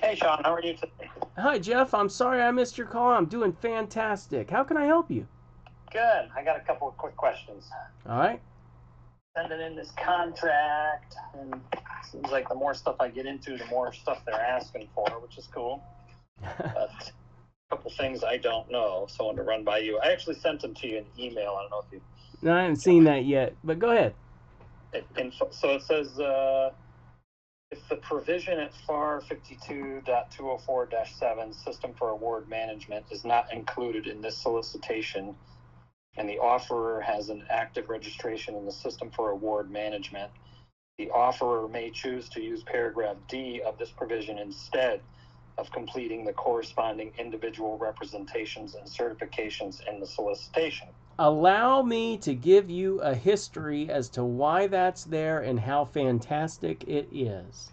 Hey, Sean, how are you today? Hi, Jeff. I'm sorry I missed your call. I'm doing fantastic. How can I help you? Good. I got a couple of quick questions. All right. Sending in this contract, and it seems like the more stuff I get into, the more stuff they're asking for, which is cool. But a couple things I don't know, so I wanted to run by you. I actually sent them to you in email. I don't know if you... No, I haven't seen that yet, but go ahead. So it says, if the provision at FAR 52.204-7, System for Award Management, is not included in this solicitation, and the offeror has an active registration in the System for Award Management, the offeror may choose to use paragraph D of this provision instead of completing the corresponding individual representations and certifications in the solicitation. Allow me to give you a history as to why that's there and how fantastic it is.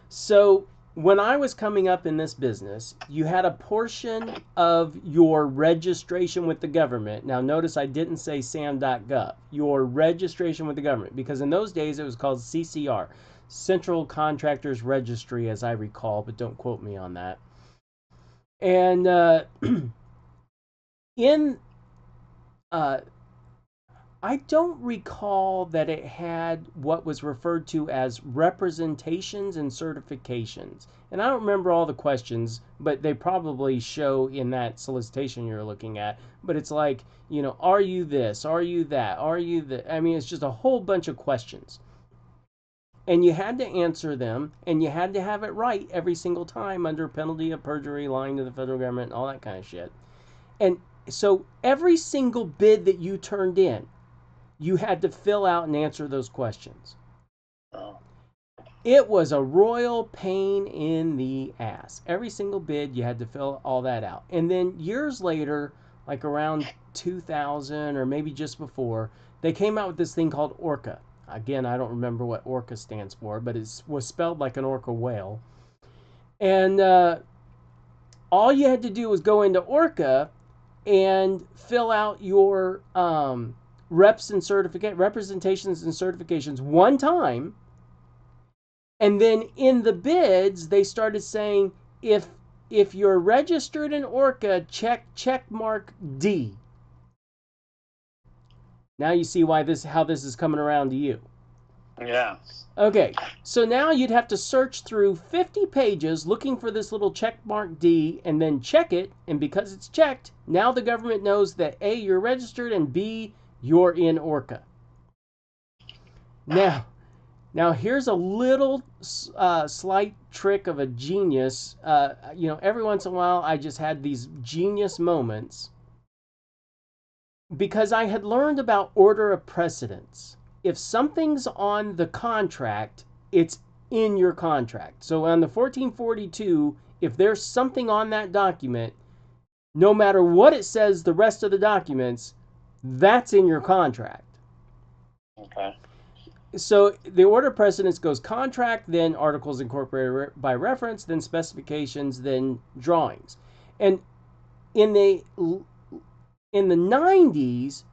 So, when I was coming up in this business, you had a portion of your registration with the government. Now, notice I didn't say SAM.gov, your registration with the government, because in those days it was called CCR, Central Contractors Registry, as I recall, but don't quote me on that. And in I don't recall that it had what was referred to as representations and certifications. And I don't remember all the questions, but they probably show in that solicitation you're looking at. But it's like, are you this? Are you that? Are you that? I mean, it's just a whole bunch of questions. And you had to answer them, and you had to have it right every single time under penalty of perjury, lying to the federal government, and all that kind of shit. And so every single bid that you turned in, you had to fill out and answer those questions. It was a royal pain in the ass. Every single bid, you had to fill all that out. And then years later, like around 2000 or maybe just before, they came out with this thing called ORCA. Again, I don't remember what ORCA stands for, but it was spelled like an orca whale. And all you had to do was go into ORCA and fill out your representations and certifications one time, and then in the bids they started saying if you're registered in ORCA, checkmark D. Now you see how this is coming around to you. Yeah. Okay, so now you'd have to search through 50 pages looking for this little checkmark D and then check it, and because it's checked, now the government knows that A, you're registered, and B, you're in ORCA. Now here's a little slight trick of a genius. Every once in a while I just had these genius moments because I had learned about order of precedence. If something's on the contract, it's in your contract. So on the 1442, if there's something on that document, no matter what it says the rest of the documents, that's in your contract. Okay. So the order of precedence goes contract, then articles incorporated by reference, then specifications, then drawings. And in the 90s,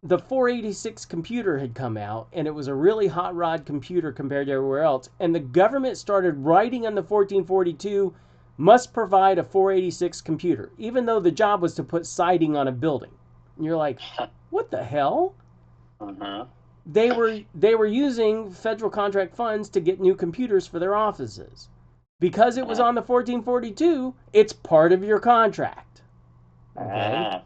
the 486 computer had come out, and it was a really hot rod computer compared to everywhere else. And the government started writing on the 1442, must provide a 486 computer, even though the job was to put siding on a building. And you're like, what the hell? Uh-huh. They were using federal contract funds to get new computers for their offices. Because it was on the 1442, it's part of your contract. Okay.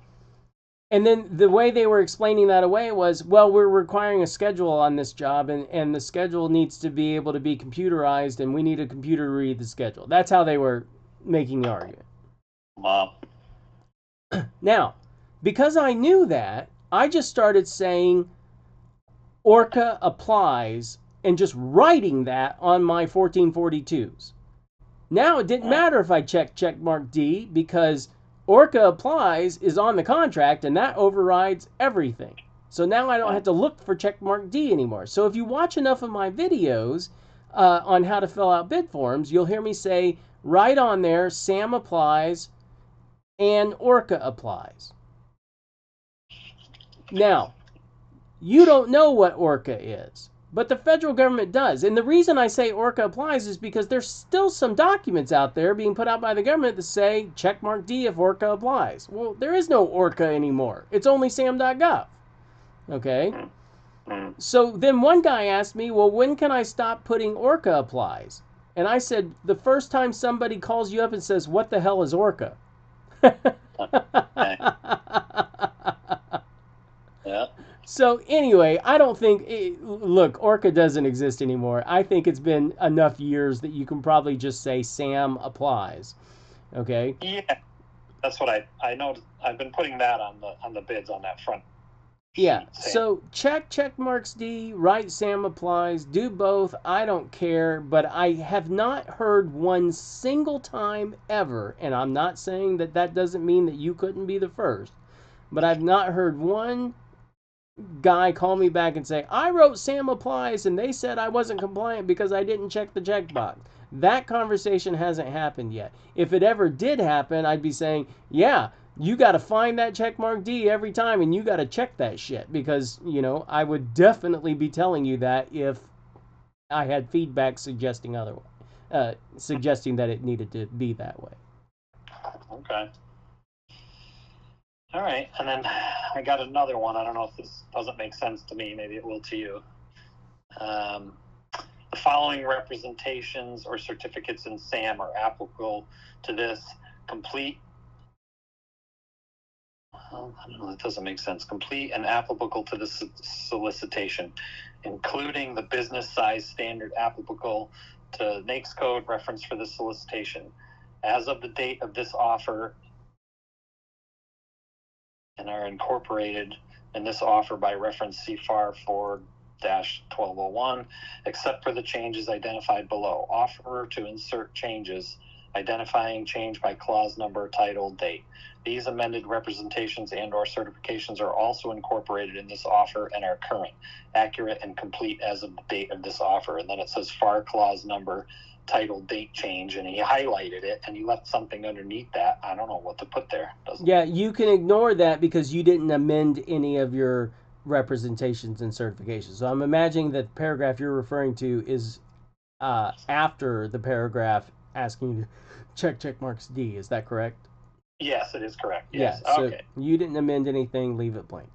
And then the way they were explaining that away was, well, we're requiring a schedule on this job, and the schedule needs to be able to be computerized, and we need a computer to read the schedule. That's how they were making the argument. Wow. Now, because I knew that, I just started saying ORCA applies and just writing that on my 1442s. Now it didn't matter if I checked checkmark D because ORCA applies is on the contract, and that overrides everything. So now I don't have to look for checkmark D anymore. So if you watch enough of my videos on how to fill out bid forms, you'll hear me say right on there, SAM applies and ORCA applies. Now, you don't know what ORCA is, But the federal government does. And the reason I say ORCA applies is because there's still some documents out there being put out by the government that say checkmark D if ORCA applies. Well, there is no ORCA anymore. It's only SAM.gov. Okay? So then one guy asked me, well, when can I stop putting ORCA applies? And I said, the first time somebody calls you up and says, what the hell is ORCA? Yeah. So anyway, I don't think, look, ORCA doesn't exist anymore. I think it's been enough years that you can probably just say SAM applies. Okay? Yeah. That's what I know. I've been putting that on the bids on that front. Yeah, so check marks D, write SAM applies, do both, I don't care, but I have not heard one single time ever, and I'm not saying that that doesn't mean that you couldn't be the first, but I've not heard one guy call me back and say, I wrote SAM applies and they said I wasn't compliant because I didn't check the checkbox. That conversation hasn't happened yet. If it ever did happen, I'd be saying, yeah, you got to find that checkmark D every time and you got to check that shit because, you know, I would definitely be telling you that if I had feedback suggesting otherwise, suggesting that it needed to be that way. Okay. All right. And then I got another one. I don't know if this doesn't make sense to me. Maybe it will to you. The following representations or certificates in SAM are applicable to this. Complete. Well, I don't know. That doesn't make sense. Complete and applicable to the solicitation, including the business size standard applicable to NAICS code reference for the solicitation. As of the date of this offer, and are incorporated in this offer by reference CFAR 4-1201, except for the changes identified below. Offeror to insert changes, identifying change by clause number, title, date. These amended representations and or certifications are also incorporated in this offer and are current, accurate, and complete as of the date of this offer. And then it says FAR clause number, title, date change, and he highlighted it and he left something underneath that. I don't know what to put there. Yeah, you can ignore that because you didn't amend any of your representations and certifications. So I'm imagining that the paragraph you're referring to is after the paragraph asking you to check marks D. Is that correct? Yes, it is correct. Yes. Yeah, so okay. You didn't amend anything, leave it blank.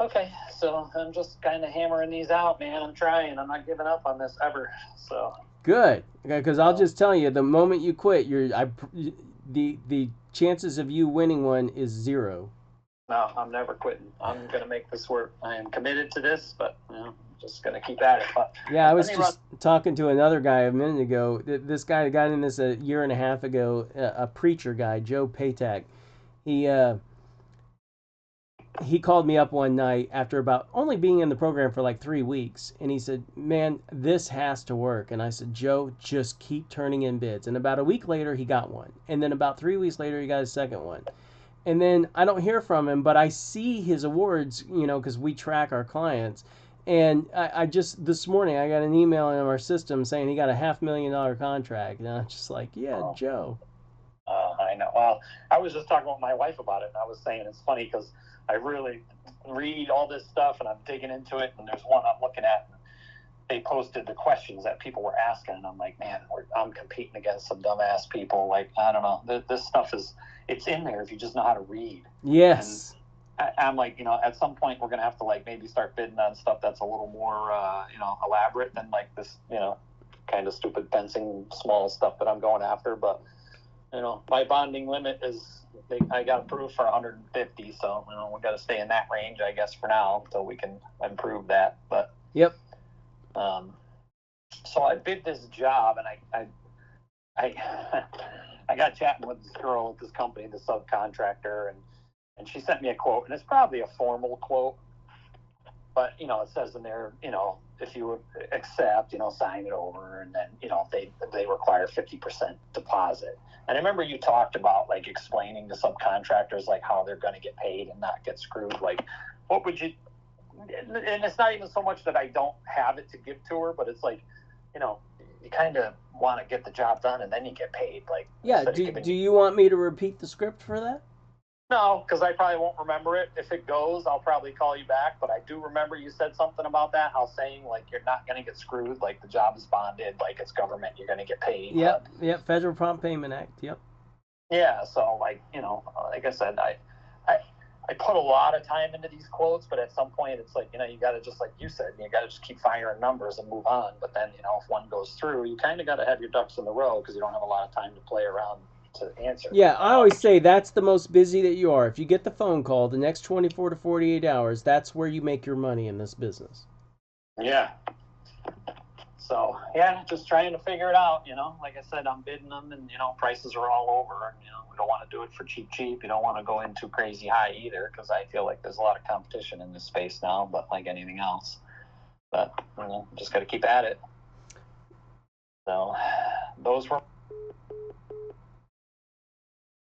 Okay, so I'm just kind of hammering these out, man. I'm trying. I'm not giving up on this ever. So good, because I'll just tell you, the moment you quit, the chances of you winning one is 0. No, I'm never quitting. I'm gonna make this work. I am committed to this, but you know, I'm just gonna keep at it. But yeah, I was just talking to another guy a minute ago. This guy got in this a year and a half ago. A preacher guy, Joe Patak. He called me up one night after about only being in the program for like 3 weeks, and he said, man, this has to work. And I said, Joe, just keep turning in bids. And about a week later, he got one. And then about 3 weeks later, he got a second one. And then I don't hear from him, but I see his awards, you know, because we track our clients. And I just, this morning, I got an email in our system saying he got a $500,000 contract. And I'm just like, yeah, oh. Joe. I know. Well, I was just talking with my wife about it, and I was saying it's funny because I really read all this stuff, and I'm digging into it, and there's one I'm looking at, and they posted the questions that people were asking, and I'm like, man, I'm competing against some dumbass people. Like, I don't know. This stuff it's in there if you just know how to read. Yes. And I'm like, you know, at some point we're going to have to, like, maybe start bidding on stuff that's a little more, you know, elaborate than, like, this, you know, kind of stupid fencing, small stuff that I'm going after. But, you know, my bonding limit is, I got approved for 150, so, you know, we got to stay in that range, I guess, for now, until we can improve that. But, yep. So I bid this job, and I got chatting with this girl at this company, the subcontractor, and she sent me a quote, and it's probably a formal quote, but, you know, it says in there, you know, if you accept, you know, sign it over, and then, you know, they require 50% deposit. And I remember you talked about, like, explaining to subcontractors, like, how they're going to get paid and not get screwed. Like, what would you, and it's not even so much that I don't have it to give to her, but it's like, you know, you kind of want to get the job done and then you get paid. Like, yeah, do you want me to repeat the script for that? No, because I probably won't remember it. If it goes, I'll probably call you back. But I do remember you said something about that. I was saying, like, you're not going to get screwed. Like, the job is bonded. Like, it's government. You're going to get paid. Yep, yep, Federal Prompt Payment Act, yep. Yeah, so, like, you know, like I said, I put a lot of time into these quotes, but at some point it's like, you know, you got to just, like you said, you got to just keep firing numbers and move on. But then, you know, if one goes through, you kind of got to have your ducks in the row because you don't have a lot of time to play around to answer. Yeah, I always say that's the most busy that you are. If you get the phone call, the next 24 to 48 hours, that's where you make your money in this business. Yeah. So, yeah, just trying to figure it out, you know. Like I said, I'm bidding them and, you know, prices are all over. And, you know, we don't want to do it for cheap. You don't want to go in too crazy high either because I feel like there's a lot of competition in this space now, but like anything else. But, you know, just got to keep at it. So, those were